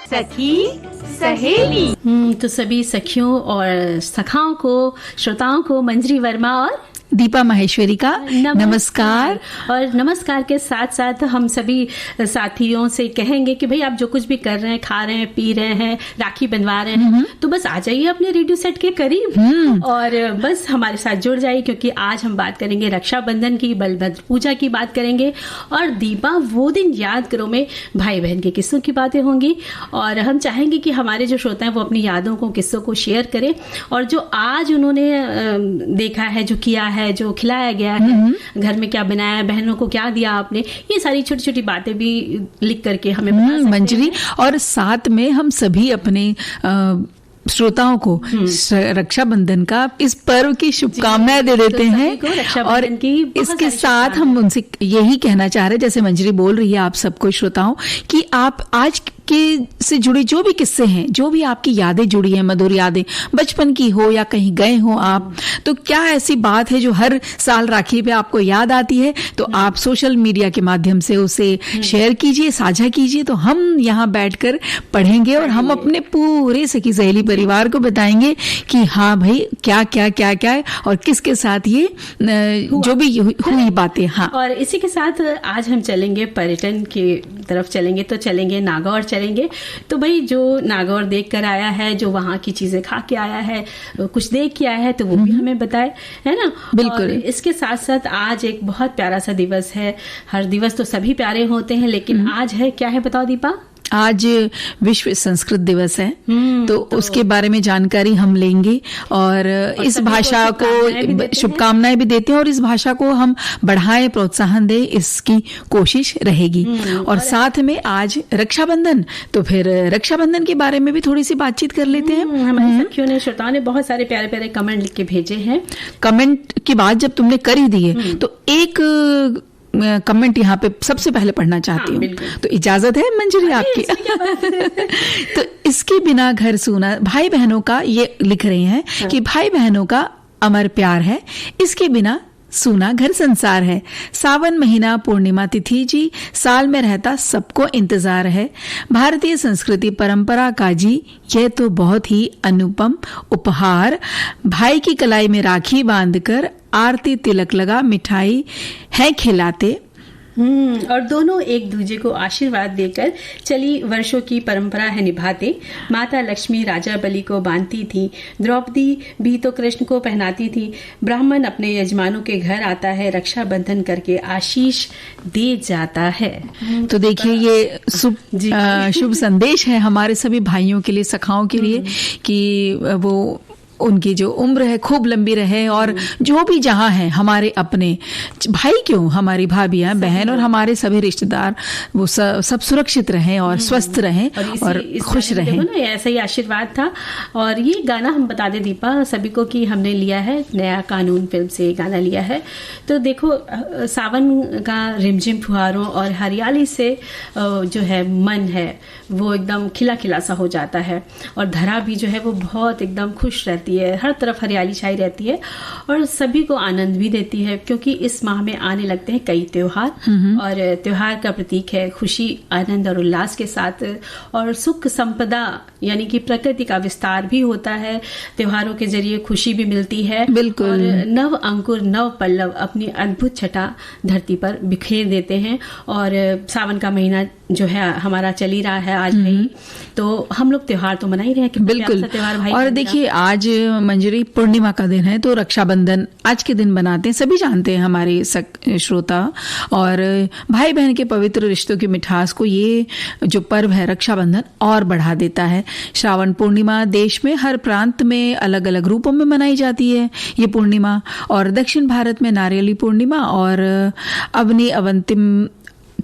सखी सहेली। तो सभी सखियों और सखाओं को, श्रोताओं को मंजरी वर्मा और दीपा माहेश्वरी का नमस्कार। और नमस्कार के साथ साथ हम सभी साथियों से कहेंगे कि भाई आप जो कुछ भी कर रहे हैं, खा रहे हैं, पी रहे हैं, राखी बंधवा रहे हैं, तो बस आ जाइए अपने रेडियो सेट के करीब और बस हमारे साथ जुड़ जाइए, क्योंकि आज हम बात करेंगे रक्षाबंधन की, बलभद्र पूजा की बात करेंगे और दीपा वो दिन याद करो में भाई बहन के किस्सों की बातें होंगी। और हम चाहेंगे कि हमारे जो श्रोता हैं वो अपनी यादों को, किस्सों को शेयर करें और जो आज उन्होंने देखा है, जो किया है, जो खिलाया गया है, घर में क्या बनाया, बहनों को क्या दिया आपने, ये सारी छोटी छोटी बातें भी लिख करके हमें बता सकते हैं मंजरी। और साथ में हम सभी अपने श्रोताओं को रक्षाबंधन का, इस पर्व की शुभकामनाएं दे देते हैं। और इसके साथ हम उनसे यही कहना चाह रहे हैं, जैसे मंजरी बोल रही है आप सबको श्रोताओं, कि आप आज के से जुड़े जो भी किस्से हैं, जो भी आपकी यादें जुड़ी हैं, मधुर यादें, बचपन की हो या कहीं गए हो आप, तो क्या ऐसी बात है जो हर साल राखी पे आपको याद आती है, तो आप सोशल मीडिया के माध्यम से उसे शेयर कीजिए, साझा कीजिए, तो हम यहाँ बैठकर पढ़ेंगे और हम अपने पूरे सखी सहेली परिवार को बताएंगे कि हाँ भाई क्या क्या क्या क्या है और किसके साथ ये जो भी हुई बातें। हाँ, और इसी के साथ आज हम चलेंगे पर्यटन की तरफ, चलेंगे तो चलेंगे नागौर चलेंगे। तो भाई जो नागौर देख कर आया है, जो वहाँ की चीजें खा के आया है, कुछ देख के आया है, तो वो भी हमें बताए, है ना। बिल्कुल। और इसके साथ साथ आज एक बहुत प्यारा सा दिवस है। हर दिवस तो सभी प्यारे होते हैं, लेकिन आज है, क्या है बताओ दीपा? आज विश्व संस्कृत दिवस है, तो उसके बारे में जानकारी हम लेंगे और इस भाषा को शुभकामनाएं भी देते हैं और इस भाषा को हम बढ़ाएं, प्रोत्साहन दें, इसकी कोशिश रहेगी। और साथ में आज रक्षाबंधन, तो फिर रक्षाबंधन के बारे में भी थोड़ी सी बातचीत कर लेते हैं। हमारे सखियों ने, श्रोताओं ने बहुत सारे प्यारे प्यारे कमेंट लिख के भेजे हैं। कमेंट की बात जब तुमने कर ही दी है, तो एक कमेंट यहाँ पे सबसे पहले पढ़ना चाहती हूँ। तो इजाजत है मंजरी आपकी? तो इसके बिना घर सूना, भाई बहनों का ये लिख रही हैं कि भाई बहनों का अमर प्यार है, इसके बिना सूना घर संसार है। सावन महीना पूर्णिमा तिथि जी, साल में रहता सबको इंतजार है। भारतीय संस्कृति परंपरा का जी यह तो बहुत ही अनुपम उपहार। भाई की कलाई में राखी बांधकर आरती तिलक लगा मिठाई है खिलाते। और दोनों एक दूजे को आशीर्वाद देकर चली वर्षों की परंपरा है निभाते। माता लक्ष्मी राजा बलि को बांधती थी, द्रौपदी भी तो कृष्ण को पहनाती थी। ब्राह्मण अपने यजमानों के घर आता है, रक्षाबंधन करके आशीष दे जाता है। तो देखिए ये शुभ संदेश है हमारे सभी भाइयों के लिए, सखाओं के लिए, कि वो उनकी जो उम्र है खूब लंबी रहे और जो भी जहाँ है हमारे अपने भाई, क्यों हमारी भाभियाँ, बहन और हमारे सभी रिश्तेदार, वो सब सुरक्षित रहें और स्वस्थ रहें और खुश रहें। ऐसा ही आशीर्वाद था। और ये गाना हम बता दें दीपा सभी को कि हमने लिया है नया कानून फिल्म से गाना लिया है। तो देखो सावन का रिमझिम फुहारों और हरियाली से जो है मन है वो एकदम खिला खिला सा हो जाता है और धरा भी जो है वो बहुत एकदम खुश रहती है, हर तरफ हरियाली छाई रहती है और सभी को आनंद भी देती है, क्योंकि इस माह में आने लगते हैं कई त्योहार और त्योहार का प्रतीक है खुशी, आनंद और उल्लास के साथ, और सुख संपदा यानी कि प्रकृति का विस्तार भी होता है। त्योहारों के जरिए खुशी भी मिलती है। बिल्कुल। और नव अंकुर नव पल्लव अपनी अद्भुत छटा धरती पर बिखेर देते हैं। और सावन का महीना जो है हमारा चल ही रहा है आज नहीं, तो हम लोग त्योहार तो मना ही रहे हैं। बिल्कुल। त्योहार भाई, और देखिए आज मंजरी पूर्णिमा का दिन है, तो रक्षाबंधन आज के दिन बनाते हैं, सभी जानते हैं हमारे श्रोता। और भाई बहन के पवित्र रिश्तों की मिठास को ये जो पर्व है रक्षाबंधन और बढ़ा देता है। श्रावण पूर्णिमा देश में हर प्रांत में अलग अलग रूपों में मनाई जाती है ये पूर्णिमा। और दक्षिण भारत में नारियली पूर्णिमा और अवनी अवंतिम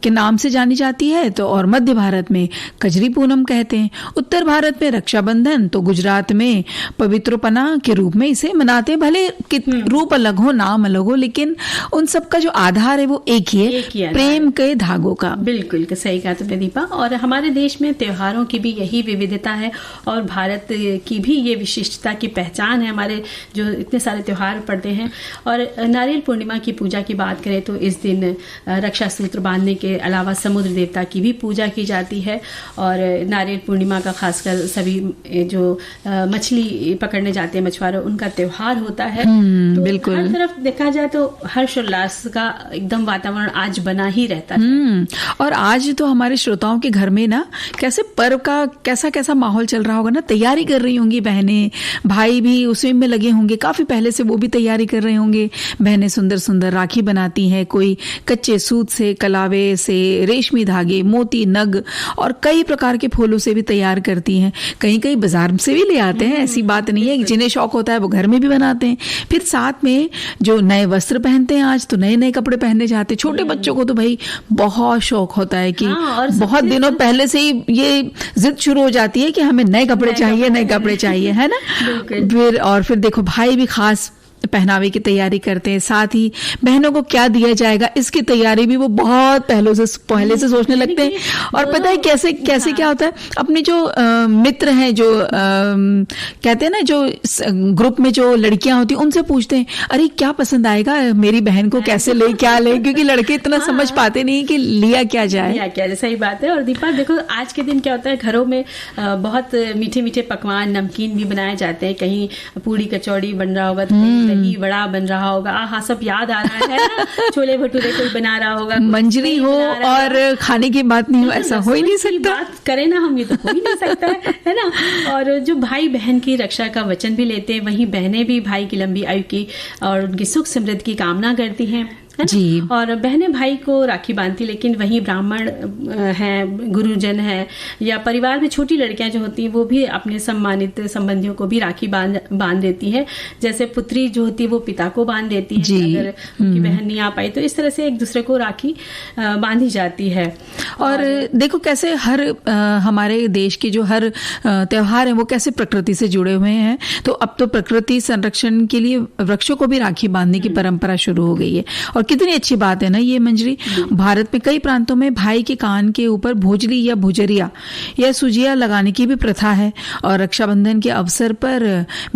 के नाम से जानी जाती है, तो और मध्य भारत में कजरी पूनम कहते हैं। उत्तर भारत में रक्षाबंधन, तो गुजरात में पवित्रोपना के रूप में इसे मनाते हैं। भले रूप अलग हो, नाम अलग हो, लेकिन उन सब का जो आधार है वो एक ही है, प्रेम के धागों का। बिल्कुल सही कहा तुमने दीपा। और हमारे देश में त्योहारों की भी यही विविधता है और भारत की भी ये विशिष्टता की पहचान है, हमारे जो इतने सारे त्योहार पड़ते हैं। और नारियल पूर्णिमा की पूजा की बात करें तो इस दिन रक्षा सूत्र बांधने के इसके अलावा समुद्र देवता की भी पूजा की जाती है। और नारियल पूर्णिमा का खासकर सभी जो मछली पकड़ने जाते हैं मछुआरे, उनका त्योहार होता है। तो बिल्कुल, हर तरफ देखा जाए तो हर्षोल्लास का एकदम वातावरण आज बना ही रहता है। और आज तो हमारे श्रोताओं के घर में ना कैसे पर्व का कैसा कैसा माहौल चल रहा होगा ना, तैयारी कर रही होंगी बहनें, भाई भी उसी में लगे होंगे, काफी पहले से वो भी तैयारी कर रहे होंगे। बहनें सुंदर सुंदर राखी बनाती हैं, कोई कच्चे सूत से, कलावे से, रेशमी धागे, मोती, नग और कई प्रकार के फूलों से भी तैयार करती हैं। कहीं कहीं बाजार से भी ले आते हैं, ऐसी बात नहीं है। जिन्हें शौक होता है वो घर में भी बनाते हैं। फिर साथ में जो नए वस्त्र पहनते हैं, आज तो नए नए कपड़े पहनने जाते हैं। छोटे बच्चों को तो भाई बहुत शौक होता है कि बहुत दिनों पहले से ही ये जिद शुरू हो जाती है कि हमें नए कपड़े चाहिए, नए कपड़े चाहिए, है ना। फिर देखो भाई भी खास पहनावे की तैयारी करते हैं। साथ ही बहनों को क्या दिया जाएगा इसकी तैयारी भी वो बहुत पहले से सोचने लगते हैं। और पता है कैसे कैसे क्या होता है, अपने जो मित्र हैं, जो कहते हैं ना, जो ग्रुप में जो लड़कियां होती हैं, उनसे पूछते हैं अरे क्या पसंद आएगा मेरी बहन को, कैसे ले, क्या ले, क्योंकि लड़के इतना समझ पाते नहीं कि लिया क्या जाए। सही बात है। और दीपा देखो आज के दिन क्या होता है, घरों में बहुत मीठे मीठे पकवान, नमकीन भी बनाए जाते हैं। कहीं पूड़ी कचौड़ी बन रहा होगा, तो दही बड़ा बन रहा होगा। हाँ, सब याद आ रहा है ना। छोले भटूरे कोई बना रहा होगा, मंजरी हो और खाने की बात नहीं हो, ऐसा हो ही नहीं सकता। बात करें ना हम, ये तो हो ही नहीं सकता है ना। और जो भाई बहन की रक्षा का वचन भी लेते हैं, वहीं बहनें भी भाई की लंबी आयु की और उनकी सुख समृद्धि की कामना करती हैं, है जी। और बहनें भाई को राखी बांधती, लेकिन वहीं ब्राह्मण हैं, गुरुजन हैं, या परिवार में छोटी लड़कियां जो होती हैं वो भी अपने सम्मानित संबंधियों को भी राखी बांध देती हैं। जैसे पुत्री जो होती है वो पिता को बांध देती है अगर उनकी बहन नहीं आ पाई, तो इस तरह से एक दूसरे को राखी बांधी जाती है। और देखो कैसे हमारे देश के जो हर त्योहार है वो कैसे प्रकृति से जुड़े हुए हैं। तो अब तो प्रकृति संरक्षण के लिए वृक्षों को भी राखी बांधने की परंपरा शुरू हो गई है। और कितनी अच्छी बात है ना ये मंजरी। भारत में कई प्रांतों में भाई के कान के ऊपर भोजली या भुजरिया या सुजिया लगाने की भी प्रथा है। और रक्षाबंधन के अवसर पर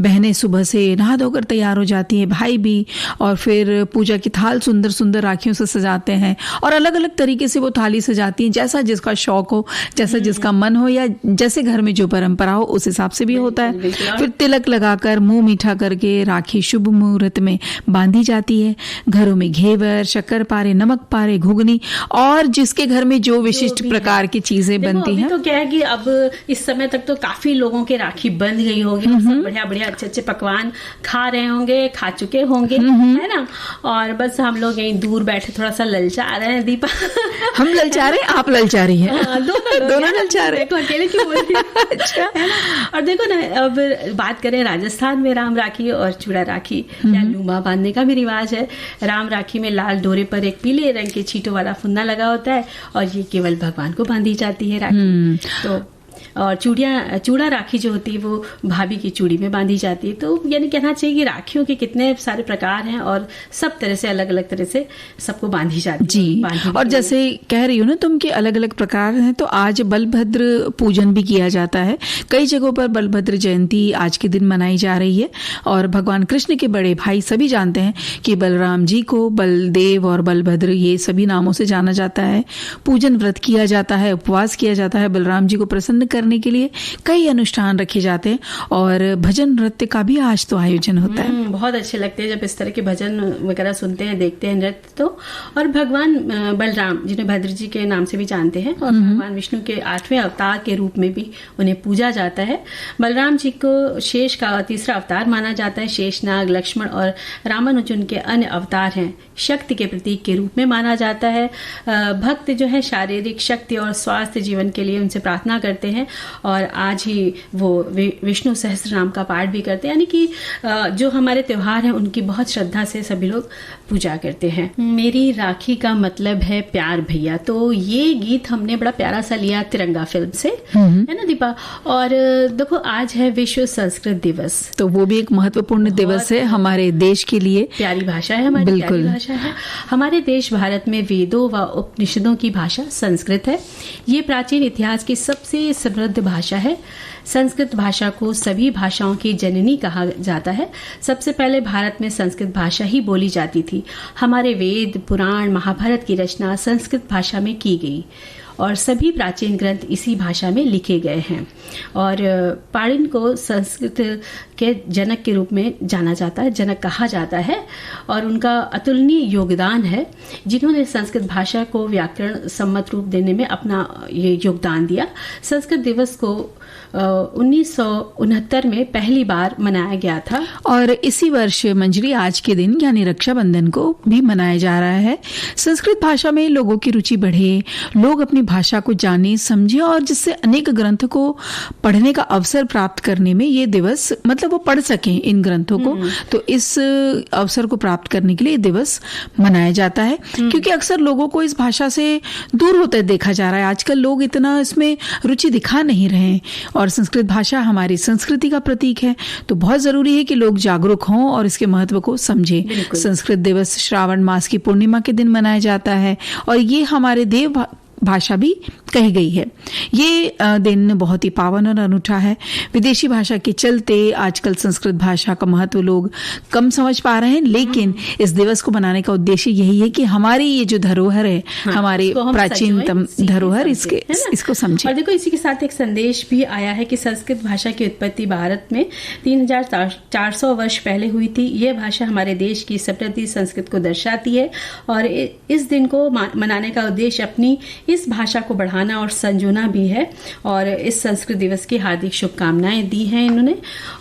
बहनें सुबह से नहा धोकर तैयार हो जाती हैं, भाई भी, और फिर पूजा की थाल सुंदर सुंदर राखियों से सजाते हैं। और अलग अलग तरीके से वो थाली सजाती हैं, जैसा जिसका शौक हो, जैसा जिसका मन हो, या जैसे घर में जो परंपरा हो उस हिसाब से भी होता है। फिर तिलक लगाकर मुंह मीठा करके राखी शुभ मुहूर्त में बांधी जाती है। घरों में घेवर, शक्कर पारे, नमक पारे, घुगनी और जिसके घर में जो विशिष्ट प्रकार की चीजें बनती हैं। तो क्या है कि अब इस समय तक तो काफी लोगों के राखी बंध गई होगी, सब बढ़िया बढ़िया अच्छे अच्छे पकवान खा रहे होंगे, खा चुके होंगे, है ना। और बस हम लोग यहीं दूर बैठे थोड़ा सा ललचा रहे हैं दीपा। हम ललचा रहे हैं, आप ललचा रही हैं। दोनों ललचा रहे हैं। देखो अकेले क्यों बोल रही हैं? अच्छा है ना। और देखो ना, अब बात करें राजस्थान में राम राखी और चूड़ा राखी या लूमा बांधने का भी रिवाज है। राम राखी में लाल डोरे पर एक पीले रंग के छींटों वाला फुन्ना लगा होता है और ये केवल भगवान को बांधी जाती है राखी। तो और चूड़ा राखी जो होती है वो भाभी की चूड़ी में बांधी जाती है। तो यानी कहना चाहिए कि राखियों के कितने सारे प्रकार हैं और सब तरह से अलग अलग तरह से सबको बांधी जाती है जी। और जैसे कह रही हो ना तुम कि अलग अलग प्रकार हैं, तो आज बलभद्र पूजन भी किया जाता है। कई जगहों पर बलभद्र जयंती आज के दिन मनाई जा रही है। और भगवान कृष्ण के बड़े भाई सभी जानते हैं कि बलराम जी को बलदेव और बलभद्र ये सभी नामों से जाना जाता है। पूजन व्रत किया जाता है, उपवास किया जाता है। बलराम जी को प्रसन्न करने के लिए कई अनुष्ठान रखे जाते हैं और भजन नृत्य का भी आज तो आयोजन होता है। बहुत अच्छे लगते हैं जब इस तरह के भजन वगैरह सुनते हैं, देखते हैं नृत्य। तो और भगवान बलराम जिन्हें भद्र जी के नाम से भी जानते हैं और भगवान विष्णु के 8वें अवतार के रूप में भी उन्हें पूजा जाता है। बलराम जी को शेष का तीसरा अवतार माना जाता है। शेषनाग, लक्ष्मण और रामानुजन के अन्य अवतार हैं। शक्ति के प्रतीक के रूप में माना जाता है। भक्त जो है शारीरिक शक्ति और स्वास्थ्य जीवन के लिए उनसे प्रार्थना करते हैं और आज ही वो विष्णु सहस्त्र नाम का पाठ भी करते हैं। यानी कि जो हमारे त्योहार हैं उनकी बहुत श्रद्धा से सभी लोग पूजा करते हैं। मेरी राखी का मतलब है प्यार भैया, तो ये गीत हमने बड़ा प्यारा सा लिया तिरंगा फिल्म से, है ना दीपा। और देखो आज है विश्व संस्कृत दिवस, तो वो भी एक महत्वपूर्ण दिवस है हमारे देश के लिए। प्यारी भाषा है हमारी, प्यारी भाषा है। हमारे देश भारत में वेदों व उपनिषदों की भाषा संस्कृत है। ये प्राचीन इतिहास की सबसे समृद्ध भाषा है। संस्कृत भाषा को सभी भाषाओं की जननी कहा जाता है। सबसे पहले भारत में संस्कृत भाषा ही बोली जाती थी। हमारे वेद, पुराण, महाभारत की रचना संस्कृत भाषा में की गई और सभी प्राचीन ग्रंथ इसी भाषा में लिखे गए हैं। और पाणिनि को संस्कृत के जनक के रूप में जाना जाता है, जनक कहा जाता है, और उनका अतुलनीय योगदान है, जिन्होंने संस्कृत भाषा को व्याकरण सम्मत रूप देने में अपना ये योगदान दिया। संस्कृत दिवस को 1969 में पहली बार मनाया गया था और इसी वर्ष मंजरी आज के दिन यानी रक्षाबंधन को भी मनाया जा रहा है। संस्कृत भाषा में लोगों की रुचि बढ़े, लोग अपनी भाषा को जाने समझे और जिससे अनेक ग्रंथ को पढ़ने का अवसर प्राप्त करने में ये दिवस मतलब वो पढ़ सकें इन ग्रंथों को, तो इस अवसर को प्राप्त करने के लिए ये दिवस मनाया जाता है। क्योंकि अक्सर लोगों को इस भाषा से दूर होते देखा जा रहा है। आजकल लोग इतना इसमें रुचि दिखा नहीं रहे हैं और संस्कृत भाषा हमारी संस्कृति का प्रतीक है, तो बहुत जरूरी है कि लोग जागरूक हों और इसके महत्व को समझें। संस्कृत दिवस श्रावण मास की पूर्णिमा के दिन मनाया जाता है और ये हमारे देव भाषा भी कही गई है। ये दिन बहुत ही पावन और अनूठा है। विदेशी भाषा के चलते आजकल संस्कृत भाषा का महत्व लोग कम समझ पा रहे हैं, लेकिन इस दिवस को मनाने का उद्देश्य यही है कि हमारी ये जो धरोहर है, हमारे प्राचीनतम धरोहर, इसको समझें। और देखो, इसी के साथ एक संदेश भी आया है कि संस्कृत भाषा की उत्पत्ति भारत में 3400 वर्ष पहले हुई थी। यह भाषा हमारे देश की समृद्धि संस्कृत को दर्शाती है और इस दिन को मनाने का उद्देश्य अपनी इस भाषा को बढ़ाना और संजोना भी है। और इस संस्कृत दिवस की हार्दिक शुभकामनाएं दी हैं इन्होंने।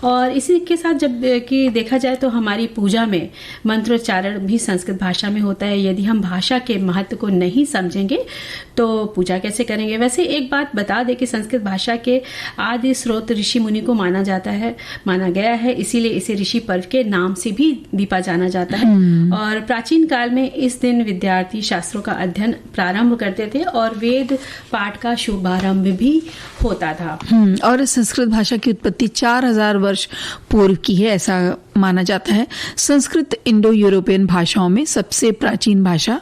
और इसी के साथ जब कि देखा जाए तो हमारी पूजा में मंत्रोच्चारण भी संस्कृत भाषा में होता है। यदि हम भाषा के महत्व को नहीं समझेंगे तो पूजा कैसे करेंगे। वैसे एक बात बता दें कि संस्कृत भाषा के आदि स्रोत ऋषि मुनि को माना गया है, इसीलिए इसे ऋषि पर्व के नाम से भी दीपा जाना जाता है। और प्राचीन काल में इस दिन विद्यार्थी शास्त्रों का अध्ययन प्रारंभ करते थे और वेद पाठ का शुभारंभ भी होता था। और संस्कृत भाषा की उत्पत्ति 4000 वर्ष पूर्व की है, ऐसा माना जाता है। संस्कृत इंडो यूरोपियन भाषाओं में सबसे प्राचीन भाषा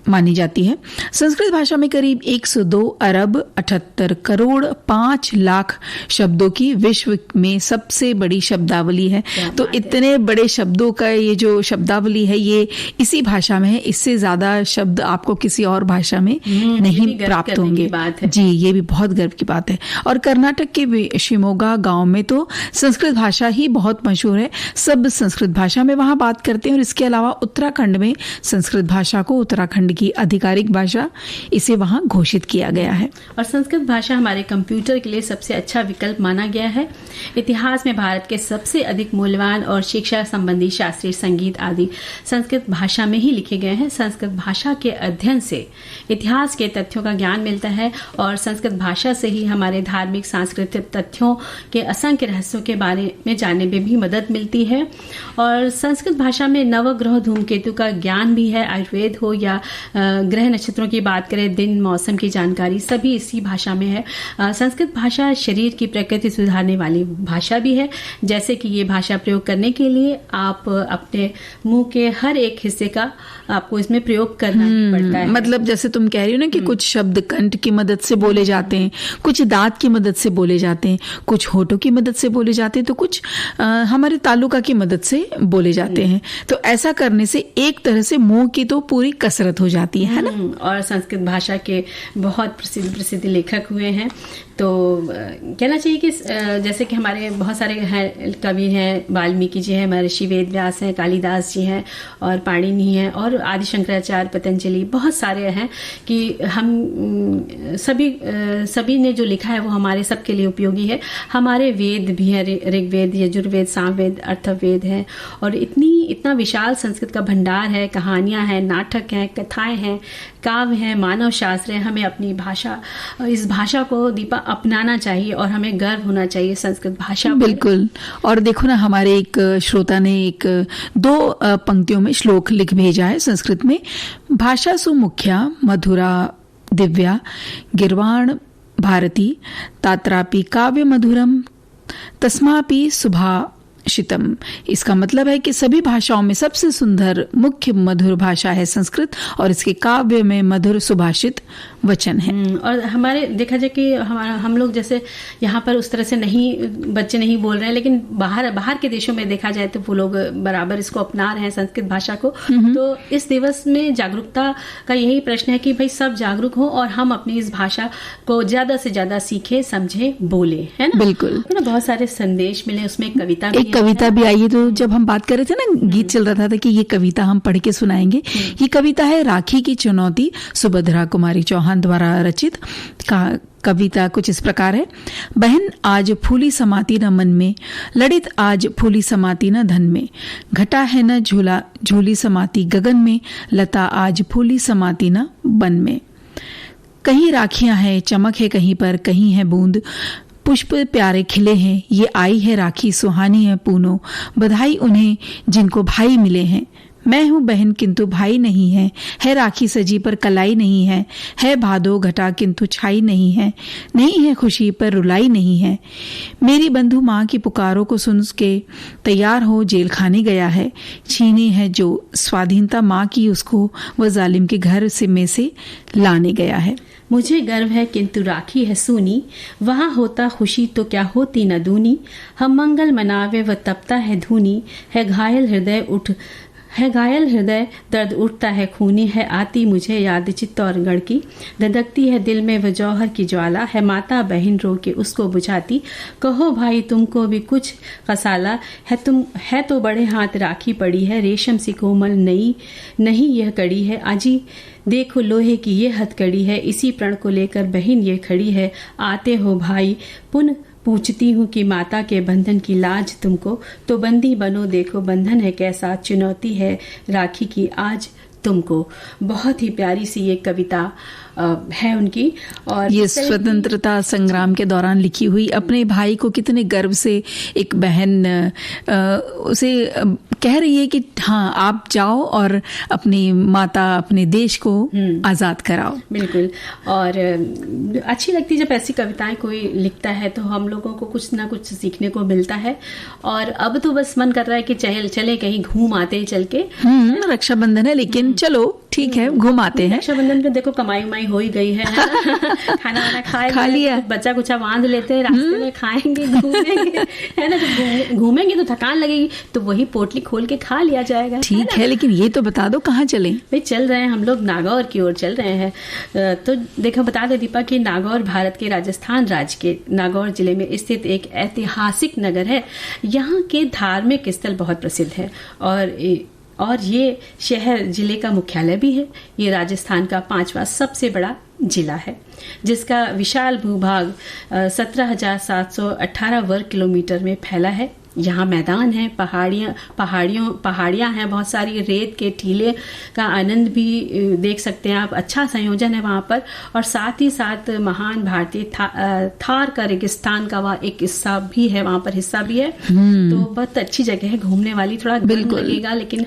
मानी जाती है। संस्कृत भाषा में करीब 102 अरब 78 करोड़ 5 लाख शब्दों की विश्व में सबसे बड़ी शब्दावली है। तो इतने बड़े शब्दों का ये जो शब्दावली है ये इसी भाषा में है। इससे ज्यादा शब्द आपको किसी और भाषा में नहीं प्राप्त होंगे। जी, ये भी बहुत गर्व की बात है। और कर्नाटक के शिमोगा गांव में तो संस्कृत भाषा ही बहुत मशहूर है। सब संस्कृत भाषा में वहां बात करते हैं और इसके अलावा उत्तराखंड में संस्कृत भाषा को उत्तराखंड की आधिकारिक भाषा इसे वहां घोषित किया गया है। और संस्कृत भाषा हमारे कंप्यूटर के लिए सबसे अच्छा विकल्प माना गया है। इतिहास में भारत के सबसे अधिक मूल्यवान और शिक्षा संबंधी शास्त्रीय संगीत आदि संस्कृत भाषा में ही लिखे गए हैं। संस्कृत भाषा के अध्ययन से इतिहास के तथ्यों का ज्ञान मिलता है और संस्कृत भाषा से ही हमारे धार्मिक सांस्कृतिक तथ्यों के असंख्य रहस्यों के बारे में जानने में भी मदद मिलती है। और संस्कृत भाषा में नवग्रह धूमकेतु का ज्ञान भी है। आयुर्वेद हो या ग्रह नक्षत्रों की बात करें, दिन मौसम की जानकारी, सभी इसी भाषा में है। संस्कृत भाषा शरीर की प्रकृति सुधारने वाली भाषा भी है। जैसे कि ये भाषा प्रयोग करने के लिए आप अपने मुंह के हर एक हिस्से का आपको इसमें प्रयोग करना पड़ता है। मतलब जैसे तुम कह रही हो ना कि कुछ शब्द कंठ की मदद से बोले जाते हैं, कुछ दांत की मदद से बोले जाते हैं, कुछ होठों की मदद से बोले जाते हैं, तो कुछ हमारे तालुका की मदद से बोले जाते हैं। तो ऐसा करने से एक तरह से मुंह की तो पूरी कसरत हो जाती है ना। और संस्कृत भाषा के बहुत प्रसिद्ध लेखक हुए हैं। तो कहना चाहिए कि जैसे कि हमारे बहुत सारे हैं कवि हैं, वाल्मीकि जी हैं, महर्षि वेद व्यास हैं, कालिदास जी हैं और पाणिनि हैं और आदि शंकराचार्य, पतंजलि, बहुत सारे हैं कि हम सभी ने जो लिखा है वो हमारे सबके लिए उपयोगी है। हमारे वेद भी हैं, ऋग्वेद, यजुर्वेद, सामवेद, अर्थवेद है और इतना विशाल संस्कृत का भंडार है। कहानियां हैं, नाटक हैं, कथाएं हैं, काव्य हैं, मानव शास्त्र है। हमें अपनी भाषा, इस भाषा को दीपा अपनाना चाहिए और हमें गर्व होना चाहिए संस्कृत भाषा। बिल्कुल। और देखो ना, हमारे एक श्रोता ने 2 पंक्तियों में श्लोक लिख भेजा है संस्कृत में। भाषा सुमुख्या मधुरा दिव्या गिर्वाण भारती तात्रापि काव्य मधुरम तस्मापि सुभा सुभाषितम। इसका मतलब है कि सभी भाषाओं में सबसे सुंदर मुख्य मधुर भाषा है संस्कृत और इसके काव्य में मधुर सुभाषित वचन है। और हमारे देखा जाए कि हम लोग जैसे यहाँ पर उस तरह से नहीं, बच्चे नहीं बोल रहे हैं, लेकिन बाहर के देशों में देखा जाए तो वो लोग बराबर इसको अपना रहे हैं संस्कृत भाषा को। तो इस दिवस में जागरूकता का यही प्रश्न है कि भाई सब जागरूक हो और हम अपनी इस भाषा को ज्यादा से ज्यादा सीखे, समझे, बोले, है ना। बिल्कुल। तो ना बहुत सारे संदेश मिले, उसमें एक कविता भी आई है। तो जब हम बात कर रहे थे ना, गीत चल रहा था कि ये कविता हम पढ़ के सुनाएंगे। ये कविता है राखी की चुनौती, सुभद्रा कुमारी चौहान द्वारा रचित। कविता कुछ इस प्रकार है। बहन आज फूली समाती न मन में, लड़ित आज फूली समाती न धन में, घटा है न झूला झूली समाती गगन में, लता आज फूली समाती न बन में। कहीं राखियां हैं, चमक है कहीं पर, कहीं है बूंद, पुष्प प्यारे खिले हैं, ये आई है राखी सुहानी है पूनो, बधाई उन्हें जिनको भाई मिले हैं। मैं हूँ बहन किंतु भाई नहीं है राखी सजी पर कलाई नहीं है भादो घटा किंतु छाई नहीं है खुशी पर रुलाई नहीं है। मेरी बंधु माँ की पुकारों को सुन के तैयार हो जेल खाने गया है, छीनी है जो स्वाधीनता माँ की उसको वह जालिम के घर से में से लाने गया है। मुझे गर्व है किंतु राखी है सूनी, वहाँ होता खुशी तो क्या होती न दूनी, हम मंगल मनावे व तपता है धूनी, है घायल हृदय दर्द उठता है खूनी, है आती मुझे याद चित्तौड़गढ़ की, धधकती है दिल में वह जौहर की ज्वाला, है माता बहन रो के उसको बुझाती, कहो भाई तुमको भी कुछ खसाला, है तो बड़े हाथ राखी पड़ी है, रेशम सी कोमल नहीं यह कड़ी है, आजी देखो लोहे की ये हथकड़ी है, इसी प्रण को लेकर बहन ये खड़ी है, आते हो भाई पुन पूछती हूँ कि माता के बंधन की लाज तुमको, तो बंदी बनो देखो बंधन है कैसा, चुनौती है राखी की आज तुमको। बहुत ही प्यारी सी ये कविता है उनकी। और ये स्वतंत्रता संग्राम के दौरान लिखी हुई, अपने भाई को कितने गर्व से एक बहन उसे कह रही है कि हाँ आप जाओ और अपनी माता अपने देश को आजाद कराओ। बिल्कुल। और अच्छी लगती जब ऐसी कविताएं कोई लिखता है तो हम लोगों को कुछ ना कुछ सीखने को मिलता है। और अब तो बस मन कर रहा है कि चले कहीं घूम आते चल के। रक्षाबंधन है लेकिन चलो ठीक है घूम आते हैं। रक्षाबंधन पे देखो कमाई हो ही गई है खाना वाना खा लिया, बच्चा कुछ बांध लेते हैं, रास्ते में खाएंगे घूमेंगे, है ना। जब घूमेंगे तो थकान लगेगी तो वही पोटली खोल के खा लिया जाएगा। ठीक है लेकिन ये तो बता दो कहाँ चले। भाई चल रहे हैं हम लोग नागौर की ओर चल रहे हैं। तो देखो बता दे दीपा कि नागौर भारत के राजस्थान राज्य के नागौर जिले में स्थित एक ऐतिहासिक नगर है। यहाँ के धार्मिक स्थल बहुत प्रसिद्ध है और ये शहर जिले का मुख्यालय भी है। ये राजस्थान का 5वां सबसे बड़ा जिला है जिसका विशाल भूभाग 17,718 वर्ग किलोमीटर में फैला है। यहाँ मैदान है, पहाड़ियाँ हैं, बहुत सारी रेत के टीले का आनंद भी देख सकते हैं आप। अच्छा संयोजन है वहाँ पर। और साथ ही साथ महान भारतीय थार का रेगिस्तान का वहाँ एक हिस्सा भी है, वहाँ पर हिस्सा भी है। तो बहुत अच्छी जगह है घूमने वाली। थोड़ा बिल्कुल लगेगा लेकिन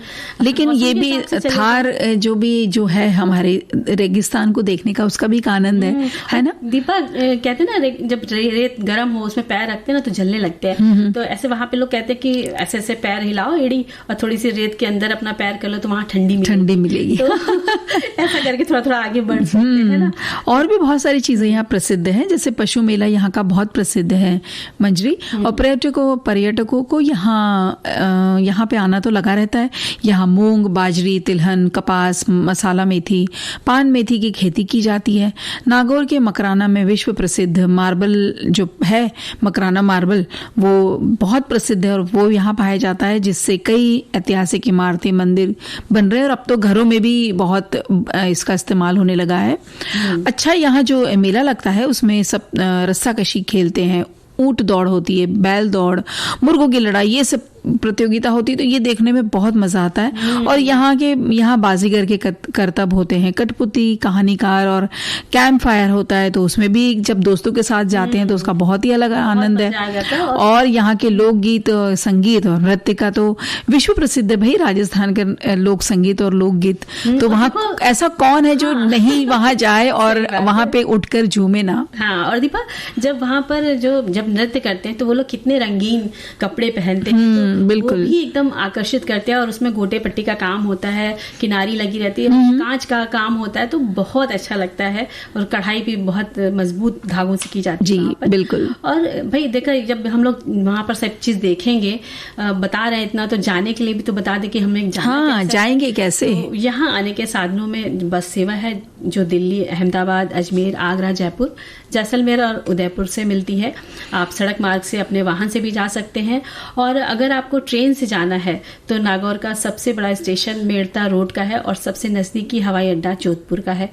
ये भी थार जो है हमारे रेगिस्तान को देखने का उसका भी एक आनंद है ना। दीपा कहते ना जब रेत गर्म हो उसमें पैर रखते हैं ना तो जलने लगते हैं। तो ऐसे वहाँ पे लोग कहते हैं कि ऐसे ऐसे पैर हिलाओ एड़ी और थोड़ी सी रेत के अंदर अपना पैर कर लो तो वहाँ ठंडी मिलेगी। तो ऐसा करके थोड़ा थोड़ा आगे बढ़ सकते हैं ना। और भी बहुत सारी चीजें यहाँ प्रसिद्ध हैं, जैसे पशु मेला यहाँ का बहुत प्रसिद्ध है मंजरी। और पर्यटकों को यहाँ पे आना तो लगा रहता है। यहाँ मूंग, बाजरी, तिलहन, कपास, मसाला मेथी, पान मेथी की खेती की जाती है। नागौर के मकराना में विश्व प्रसिद्ध मार्बल जो है, मकराना मार्बल, वो बहुत प्रसिद्ध है और वो यहाँ पाया जाता है, जिससे कई ऐतिहासिक इमारतें, मंदिर बन रहे हैं। और अब तो घरों में भी बहुत इसका इस्तेमाल होने लगा है। अच्छा, यहाँ जो मेला लगता है उसमें सब रस्साकशी खेलते हैं, ऊंट दौड़ होती है, बैल दौड़, मुर्गों की लड़ाई, ये सब प्रतियोगिता होती है। तो ये देखने में बहुत मजा आता है। और यहाँ बाजीगर के करतब होते हैं, कठपुतली, कहानीकार और कैंप फायर होता है। तो उसमें भी जब दोस्तों के साथ जाते हैं तो उसका बहुत ही अलग आनंद है। और यहाँ के लोकगीत, संगीत और नृत्य का तो विश्व प्रसिद्ध है भाई राजस्थान के लोक संगीत और लोकगीत। तो वहाँ ऐसा कौन है जो नहीं वहाँ जाए और वहाँ पे उठकर झूमे ना। हाँ, और दीपा जब वहाँ पर जब नृत्य करते हैं तो वो लोग कितने रंगीन कपड़े पहनते हैं। बिल्कुल, वो भी एकदम आकर्षित करते हैं। और उसमें गोटे पट्टी का काम होता है, किनारी लगी रहती है, कांच का काम होता है, तो बहुत अच्छा लगता है। और कढ़ाई भी बहुत मजबूत धागों से की जाती है जी, बिल्कुल। और भाई देखा, जब हम लोग वहां पर सब चीज देखेंगे, बता रहे इतना, तो जाने के लिए भी तो बता दे कि हमें जाएंगे कैसे। तो यहाँ आने के साधनों में बस सेवा है, जो दिल्ली, अहमदाबाद, अजमेर, आगरा, जयपुर, जैसलमेर और उदयपुर से मिलती है। आप सड़क मार्ग से अपने वाहन से भी जा सकते हैं। और अगर आपको ट्रेन से जाना है तो नागौर का सबसे बड़ा स्टेशन मेड़ता रोड का है और सबसे नजदीकी हवाई अड्डा जोधपुर का है।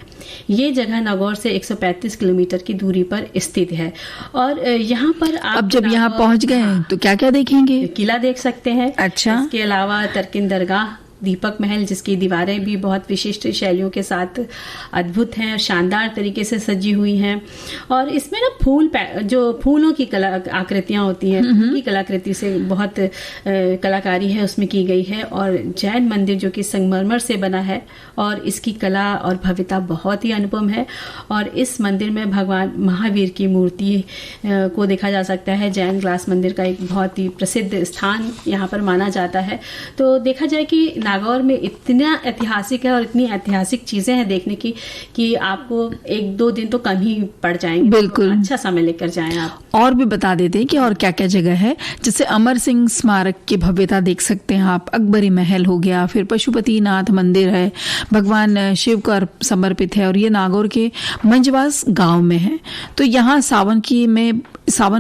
ये जगह नागौर से 135 किलोमीटर की दूरी पर स्थित है। और यहाँ पर आप अब जब यहाँ पहुंच गए तो क्या क्या देखेंगे? किला देख सकते हैं। अच्छा। इसके अलावा तरकिन दरगाह, दीपक महल, जिसकी दीवारें भी बहुत विशिष्ट शैलियों के साथ अद्भुत हैं, शानदार तरीके से सजी हुई हैं। और इसमें ना जो फूलों की कला आकृतियां होती हैं, उनकी कलाकृति से बहुत कलाकारी है उसमें की गई है। और जैन मंदिर जो कि संगमरमर से बना है और इसकी कला और भव्यता बहुत ही अनुपम है। और इस मंदिर में भगवान महावीर की मूर्ति को देखा जा सकता है। जैन ग्लास मंदिर का एक बहुत ही प्रसिद्ध स्थान यहाँ पर माना जाता है। तो देखा जाए कि नागौर में इतना ऐतिहासिक है और इतनी ऐतिहासिक चीजें हैं देखने की कि आपको 1-2 दिन तो कम ही पड़ जाएंगे। बिल्कुल, तो अच्छा समय लेकर जाएं आप। और भी बता देते हैं कि और क्या क्या जगह है, जैसे अमर सिंह स्मारक की भव्यता देख सकते हैं आप, अकबरी महल हो गया, फिर पशुपतिनाथ मंदिर है, भगवान शिव को समर्पित है। और ये नागौर के मंजवास गांव में है। तो यहाँ सावन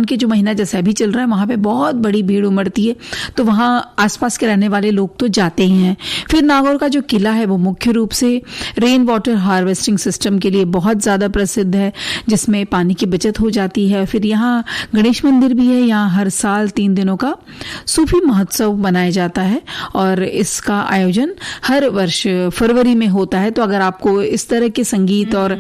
के जो महीना जैसा अभी चल रहा है, वहां पे बहुत बड़ी भीड़ उमड़ती है। तो वहां आसपास के रहने वाले लोग तो जाते ही हैं। फिर नागौर का जो किला है वो मुख्य रूप से रेन वाटर हार्वेस्टिंग सिस्टम के लिए बहुत ज्यादा प्रसिद्ध है, जिसमें पानी की बचत हो जाती है। फिर यहाँ गणेश मंदिर भी है। यहाँ हर साल 3 दिनों का सूफी महोत्सव मनाया जाता है और इसका आयोजन हर वर्ष फरवरी में होता है। तो अगर आपको इस तरह के संगीत और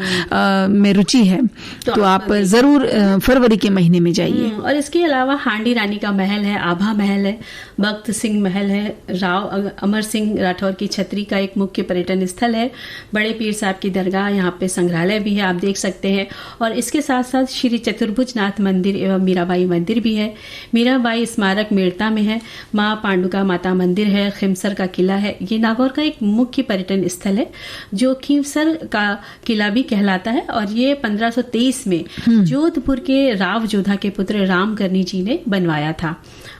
में रुचि है तो आप जरूर फरवरी के महीने में जाइए। और इसके अलावा हांडी रानी का महल है, आभा महल है, भक्त सिंह महल है, राव अमर सिंह राठौर की छतरी का एक मुख्य पर्यटन स्थल है, बड़े पीर साहब की दरगाह, यहाँ पे संग्रहालय भी है, आप देख सकते हैं। और इसके साथ साथ श्री चतुर्भुजनाथ मंदिर एवं मीराबाई मंदिर भी है। मीराबाई स्मारक मेड़ता में है, माँ पांडुका माता मंदिर है, खिमसर का किला है। ये नागौर का एक मुख्य पर्यटन स्थल है जो खिमसर का किला भी कहलाता है। और ये 1523 में जोधपुर के राव जोधा के पुत्र रामकर्णी जी ने बनवाया था।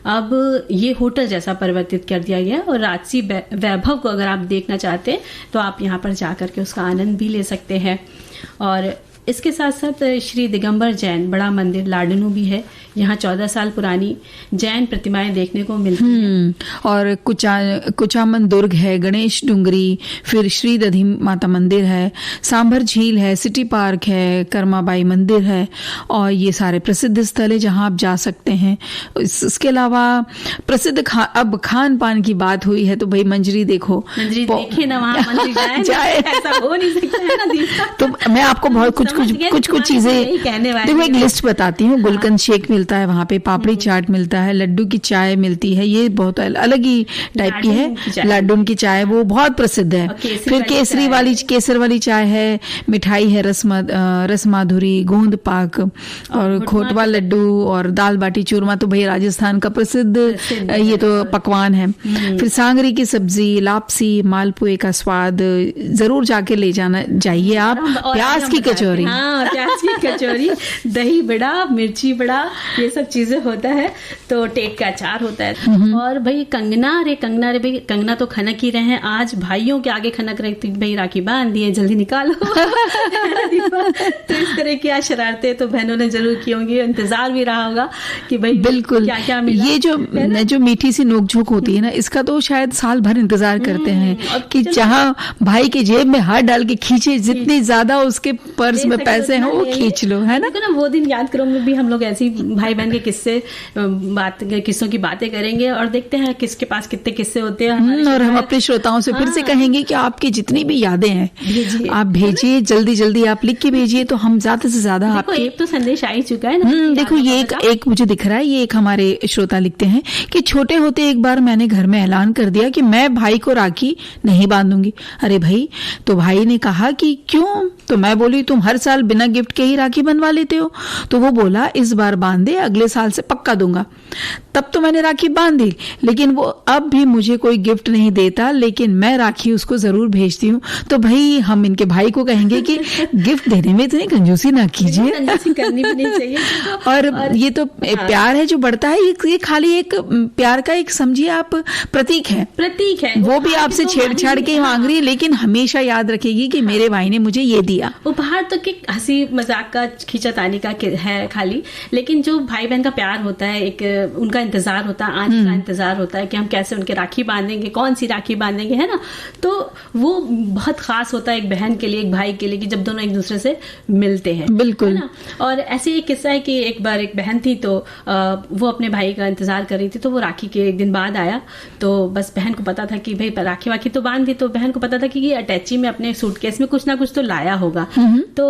अब ये होटल जैसा परिवर्तित कर दिया गया और राजसी वैभव को अगर आप देखना चाहते हैं तो आप यहाँ पर जाकर के उसका आनंद भी ले सकते हैं। और इसके साथ साथ श्री दिगंबर जैन बड़ा मंदिर लाडनू भी है। यहाँ 14 साल पुरानी जैन प्रतिमाएं देखने को मिलती हैं। और कुचामन दुर्ग है, गणेश डुंगरी, फिर श्री दधी माता मंदिर है, सांभर झील है, सिटी पार्क है, कर्माबाई मंदिर है। और ये सारे प्रसिद्ध स्थल है जहाँ आप जा सकते हैं। इसके अलावा प्रसिद्ध अब खान पान की बात हुई है तो भाई मंजरी देखो, मंजरी देखे ना, वहाँ मंजरी जाए ऐसा हो नहीं सकता है ना दीपा। तो मैं आपको बहुत कुछ चीजें देखो, एक लिस्ट बताती हूँ। गुलकंद शेक मिलता है वहाँ पे, पापड़ी चाट मिलता है, लड्डू की चाय मिलती है, ये बहुत अलग ही टाइप की है। लड्डू की चाय वो बहुत प्रसिद्ध है। फिर केसर वाली चाय है, मिठाई है, रस माधुरी, गोंद पाक और खोटवा लड्डू और दाल बाटी चूरमा तो भाई राजस्थान का प्रसिद्ध ये तो पकवान है। फिर सांगरी की सब्जी, लापसी, मालपुए का स्वाद जरूर जाके ले जाना चाहिए आप। प्याज की कचौरी, प्याज की कचौरी, दही बड़ा, मिर्ची बड़ा, ये सब चीजें होता है। तो टेक का अचार होता है। और भाई कंगना रे भाई, कंगना तो खनक ही रहे हैं। आज भाइयों के आगे खनक रहे तो भाई राखी बांध दिए, जल्दी निकालो। तो इस तरह की आज शरारतें तो बहनों ने जरूर की होंगी। इंतजार भी रहा होगा कि भाई बिल्कुल क्या क्या मिला। ये जो मीठी सी नोकझोंक होती है ना, इसका तो शायद साल भर इंतजार करते हैं कि जहाँ भाई के जेब में हाथ डाल के खींचे, जितनी ज्यादा उसके पर्स में पैसे हैं वो खींच लो, है ना। वो दिन याद करो में भी हम लोग ऐसी भाई बहन के किस्सों की बातें करेंगे और देखते हैं किसके पास कितने किस्से होते हैं। और हम अपने श्रोताओं से फिर से कहेंगे कि आपकी जितनी भी यादें हैं आप भेजिए, जल्दी आप लिख के भेजिए, तो हम ज्यादा से ज्यादा आपके। एक तो संदेश आ ही चुका है ना। देखो ये एक मुझे दिख रहा है, ये एक हमारे श्रोता लिखते हैं कि छोटे होते एक बार मैंने घर में ऐलान कर दिया कि मैं भाई को राखी नहीं बांधूंगी। अरे भाई, तो भाई ने कहा कि क्यों? तो मैं बोली तुम हर साल बिना गिफ्ट के ही राखी बनवा लेते हो? तो वो बोला इस बार बांध दे, अगले साल से पक्का दूंगा। तब तो मैंने राखी बांध दी, लेकिन वो अब भी मुझे कोई गिफ्ट नहीं देता, लेकिन मैं राखी उसको जरूर भेजती हूँ। तो भाई हम इनके भाई को कहेंगे कि गिफ्ट देने में इतनी कंजूसी ना कीजिए, कंजूसी करनी भी नहीं चाहिए। और ये तो प्यार है जो बढ़ता है, ये खाली एक प्यार का एक समझिए आप प्रतीक है। वो भी आपसे छेड़छाड़ के मांग रही है, लेकिन हमेशा याद रखेगी कि मेरे भाई ने मुझे ये दिया। उपहार तो कि हंसी मजाक का खींचातानी का है खाली, लेकिन जो भाई बहन का प्यार होता है, एक उनका इंतजार होता है, आज का इंतजार होता है कि हम कैसे उनके राखी बांधेंगे, कौन सी राखी बांधेंगे, है ना। तो वो बहुत खास होता है एक बहन के लिए, एक भाई के लिए, कि जब दोनों एक दूसरे से मिलते हैं। बिल्कुल। है ना। और ऐसे एक किस्सा है कि एक बार एक बहन थी, तो वो अपने भाई का इंतजार कर रही थी, तो वो राखी के एक दिन बाद आया। तो बस बहन को पता था कि भाई राखी वाखी तो बांध दी, तो बहन को पता था कि ये अटैची में अपने सूटकेस में कुछ ना कुछ तो लाया होगा। तो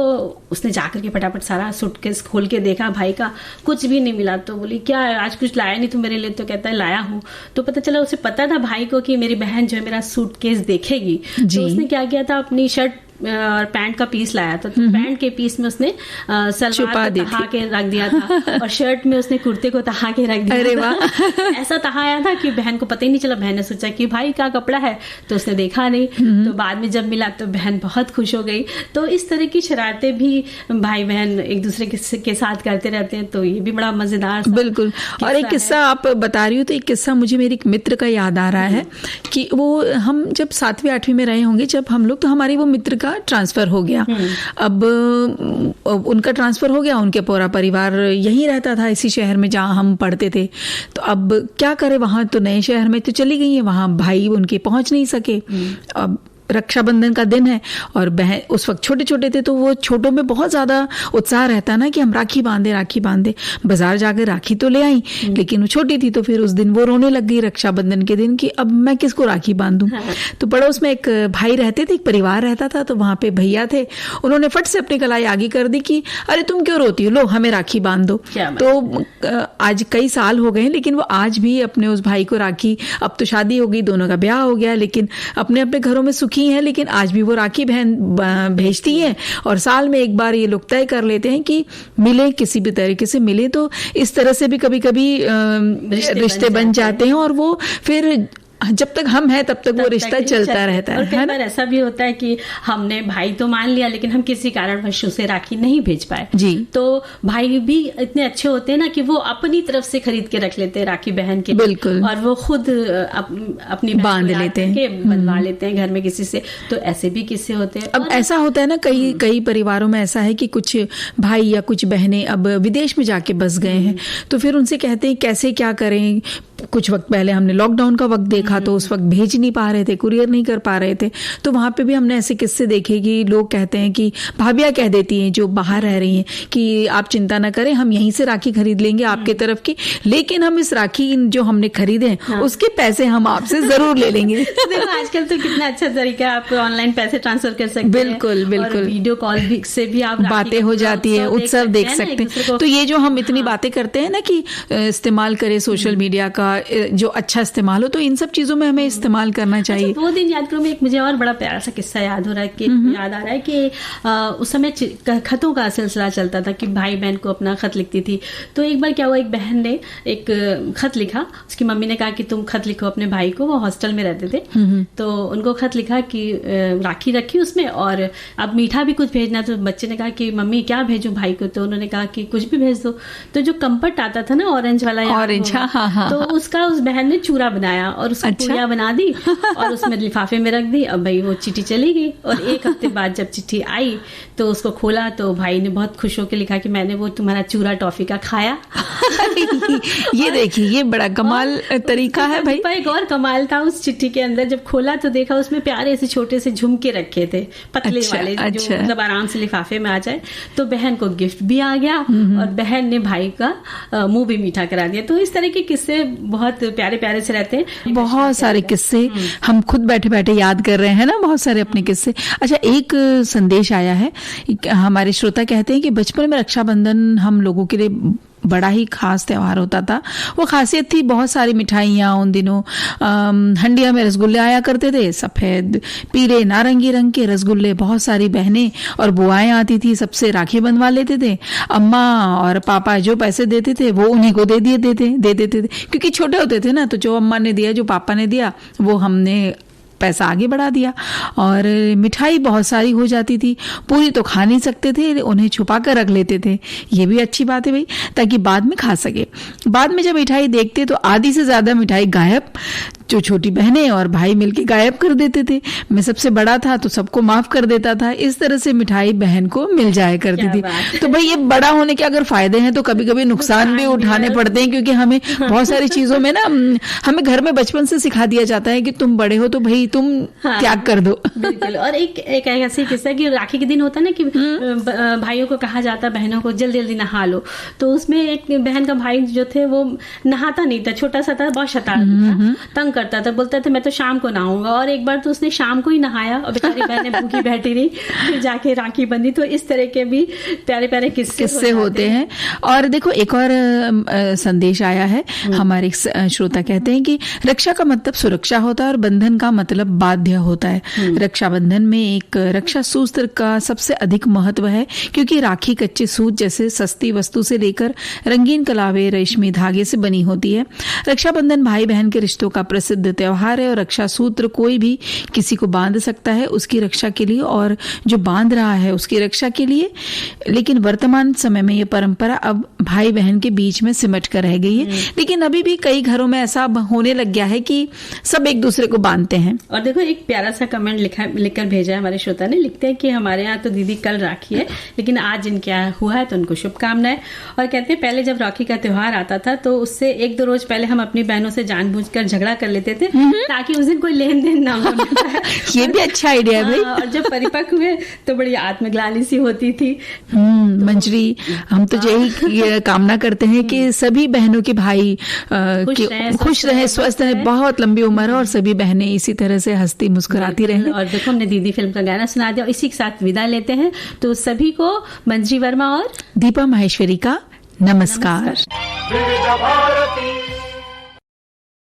उसने जाकर के फटाफट सारा सूटकेस खोल के देखा, भाई का कुछ भी नहीं मिला। तो बोली क्या आज कुछ लाया नहीं तू मेरे लिए? तो कहता है लाया हूँ। तो पता चला उसे पता था भाई को कि मेरी बहन जो है मेरा सूटकेस देखेगी। तो उसने क्या किया था, अपनी शर्ट और पैंट का पीस लाया था, तो पैंट के पीस में उसने सलवार को तहा के रख दिया था और शर्ट में उसने कुर्ते को तहा के रख दिया। अरे वाह। ऐसा तहाया था कि बहन को पता ही नहीं चला। बहन ने सोचा कि भाई का कपड़ा है, तो उसने देखा नहीं। तो बाद में जब मिला तो बहन बहुत खुश हो गई। तो इस तरह की शरारतें भी भाई बहन एक दूसरे के साथ करते रहते हैं, तो ये भी बड़ा मजेदार। बिल्कुल। और एक किस्सा आप बता रही हो, तो एक किस्सा मुझे मेरे एक मित्र का याद आ रहा है कि वो हम जब 7वीं 8वीं में रहे होंगे जब हम लोग, तो हमारी वो मित्र का ट्रांसफर हो गया। अब उनका ट्रांसफर हो गया, उनके पूरा परिवार यहीं रहता था इसी शहर में जहां हम पढ़ते थे। तो अब क्या करे, वहां तो नए शहर में तो चली गई है, वहां भाई उनके पहुंच नहीं सके। अब रक्षाबंधन का दिन है और बहन उस वक्त छोटे छोटे थे, तो वो छोटों में बहुत ज्यादा उत्साह रहता ना कि हम राखी बांधे राखी बांधे। बाजार जाकर राखी तो ले आई, लेकिन वो छोटी थी, तो फिर उस दिन वो रोने लग गई रक्षाबंधन के दिन कि अब मैं किसको राखी बांधूं। तो पड़ोस में एक भाई रहते थे, एक परिवार रहता था, तो वहां पे भैया थे, उन्होंने फट से अपनी कलाई आगे कर दी कि अरे तुम क्यों रोती हो, लो हमें राखी बांध दो। तो आज कई साल हो गए, लेकिन वो आज भी अपने उस भाई को राखी, अब तो शादी हो गई, दोनों का ब्याह हो गया, लेकिन अपने अपने घरों में सुखी है, लेकिन आज भी वो राखी बहन भेजती है। और साल में एक बार ये लोग तय कर लेते हैं कि मिले, किसी भी तरीके से मिले। तो इस तरह से भी कभी कभी रिश्ते बन जाते हैं, और वो फिर जब तक हम हैं तब तक वो रिश्ता चलता रहता है। और कई बार ऐसा भी होता है कि हमने भाई तो मान लिया, लेकिन हम किसी कारणवश उसे राखी नहीं भेज पाए जी। तो भाई भी इतने अच्छे होते हैं ना कि वो अपनी तरफ से खरीद के रख लेते हैं राखी बहन के। बिल्कुल। और वो खुद अपनी बांध लेते हैं, बनवा लेते हैं घर में किसी से। तो ऐसे भी किस्से होते हैं। अब ऐसा होता है ना, कई परिवारों में ऐसा है कि कुछ भाई या कुछ बहनें अब विदेश में जाके बस गए हैं, तो फिर उनसे कहते हैं कैसे क्या करें। कुछ वक्त पहले हमने लॉकडाउन का वक्त देखा, तो उस वक्त भेज नहीं पा रहे थे, कुरियर नहीं कर पा रहे थे, तो वहां पे भी हमने ऐसे किस्से देखे कि लोग कहते हैं कि भाभियां कह देती हैं जो बाहर रह रही हैं कि आप चिंता ना करें, हम यहीं से राखी खरीद लेंगे आपके तरफ की, लेकिन हम इस राखी जो हमने खरीदे हैं उसके पैसे हम आपसे जरूर ले लेंगे। देखो आजकल तो कितना अच्छा तरीका है, आप ऑनलाइन पैसे ट्रांसफर कर सकते हैं। बिल्कुल बिल्कुल। वीडियो कॉल से भी आप बातें हो जाती है, उत्सव देख सकते हैं। तो ये जो हम इतनी बातें करते हैं ना कि इस्तेमाल करें सोशल मीडिया का, जो अच्छा इस्तेमाल हो, तो इन सब चीजों में हमें इस्तेमाल करना चाहिए। अच्छा, वो दिन याद करो, एक मुझे और बड़ा प्यारा सा किस्सा याद हो रहा है कि याद आ रहा है कि उस समय खतों का सिलसिला चलता था कि भाई बहन को अपना खत लिखती थी। तो एक बार क्या हुआ, एक बहन ने एक खत लिखा, उसकी मम्मी ने कहा कि तुम खत लिखो अपने भाई को, वो हॉस्टल में रहते थे। तो उनको खत लिखा कि राखी रखी उसमें और अब मीठा भी कुछ भेजना। तो बच्चे ने कहा कि मम्मी क्या भेजूं भाई को? तो उन्होंने कहा कि कुछ भी भेज दो। तो जो कंपट आता था ना ऑरेंज वाला, ऑरेंज, हाँ, तो उसका उस बहन ने चूरा बनाया और उसको पूरिया बना दी और उसमें लिफाफे में रख दी। अब भाई वो चिट्ठी चली गई और एक हफ्ते बाद जब चिट्ठी आई तो उसको खोला तो भाई ने बहुत खुश होकर लिखा कि मैंने वो तुम्हारा चूरा टॉफी का खाया। ये देखिए, ये बड़ा कमाल तरीका है भाई। एक और कमाल था उस चिट्ठी के अंदर, जब खोला तो देखा उसमें प्यारे से छोटे से झुमके रखे थे, पतले वाले, जो मतलब आराम से लिफाफे में आ जाए। तो बहन को गिफ्ट भी आ गया और बहन ने भाई का मुंह भी मीठा करा दिया। तो इस तरह के किस्से बहुत प्यारे प्यारे से रहते हैं। बहुत सारे किस्से हम खुद बैठे बैठे याद कर रहे हैं ना, बहुत सारे अपने किस्से। अच्छा, एक संदेश आया है, हमारे श्रोता कहते हैं कि बचपन में रक्षाबंधन हम लोगों के लिए बड़ा ही खास त्योहार होता था। वो खासियत थी, बहुत सारी मिठाइयाँ उन दिनों, हंडिया में रसगुल्ले आया करते थे, सफेद पीले नारंगी रंग के रसगुल्ले। बहुत सारी बहनें और बुआएं आती थी, सबसे राखी बंधवा लेते थे। अम्मा और पापा जो पैसे देते थे वो उन्हीं को दे देते थे, क्योंकि छोटे होते थे ना, तो जो अम्मा ने दिया, जो पापा ने दिया, वो हमने पैसा आगे बढ़ा दिया। और मिठाई बहुत सारी हो जाती थी, पूरी तो खा नहीं सकते थे, उन्हें छुपा कर रख लेते थे। ये भी अच्छी बात है भाई, ताकि बाद में खा सके। बाद में जब मिठाई देखते तो आधी से ज्यादा मिठाई गायब, जो छोटी बहनें और भाई मिलके गायब कर देते थे। मैं सबसे बड़ा था तो सबको माफ कर देता था। इस तरह से मिठाई बहन को मिल जाया करती थी। तो भाई ये बड़ा होने के अगर फायदे हैं तो कभी कभी नुकसान भी उठाने पड़ते हैं, क्योंकि हमें बहुत सारी चीजों में ना, हमें घर में बचपन से सिखा दिया जाता है कि तुम बड़े हो तो भाई तुम त्याग कर दो। बिल्कुल। और एक ऐसी किस्सा कि राखी के दिन होता है ना कि भाइयों को कहा जाता बहनों को जल्दी जल्दी नहा लो, तो उसमें एक बहन का भाई जो थे वो नहाता नहीं था, छोटा सा था, बहुत शैतान था, तंग करता था, बोलता था मैं तो शाम को नहाऊंगा। और एक बार तो उसने शाम को ही नहाया और बेचारी बहनें भूखी बैठी रही, फिर जाके राखी बंधी। तो इस तरह के भी प्यारे प्यारे किस्से होते हैं। और देखो एक और संदेश आया है, हमारे श्रोता कहते हैं कि रक्षा का मतलब सुरक्षा होता है और बंधन का मतलब बाध्य होता है। रक्षाबंधन में एक रक्षा सूत्र का सबसे अधिक महत्व है, क्योंकि राखी कच्चे सूत जैसे सस्ती वस्तु से लेकर रंगीन कलावे रेशमी धागे से बनी होती है। रक्षाबंधन भाई बहन के रिश्तों का प्रसिद्ध त्योहार है और रक्षा सूत्र कोई भी किसी को बांध सकता है उसकी रक्षा के लिए, और जो बांध रहा है उसकी रक्षा के लिए। लेकिन वर्तमान समय में ये परंपरा अब भाई बहन के बीच में सिमट कर रह गई है, लेकिन अभी भी कई घरों में ऐसा होने लग गया है कि सब एक दूसरे को बांधते हैं। और देखो एक प्यारा सा कमेंट लिखकर भेजा है हमारे श्रोता ने, लिखते हैं कि हमारे यहाँ तो दीदी कल राखी है, लेकिन आज इनके यहाँ हुआ है तो उनको शुभकामनाएं। और कहते हैं पहले जब राखी का त्योहार आता था तो उससे 1-2 रोज पहले हम अपनी बहनों से जानबूझकर झगड़ा कर लेते थे ताकि उस दिन कोई लेन देन ना हो। ये भी अच्छा आइडिया है भाई। और जब परिपक्व हुए तो बड़ी आत्मग्लानि सी होती थी। मंजरी, हम तो यही कामना करते हैं कि सभी बहनों के भाई खुश रहे, स्वस्थ रहे, बहुत लंबी उम्र और सभी बहनें इसी तरह से हंसती मुस्कुराती रहें। और देखो हमने दीदी फिल्म का गाना सुना दिया और इसी के साथ विदा लेते हैं। तो सभी को मंजरी वर्मा और दीपा माहेश्वरी का नमस्कार।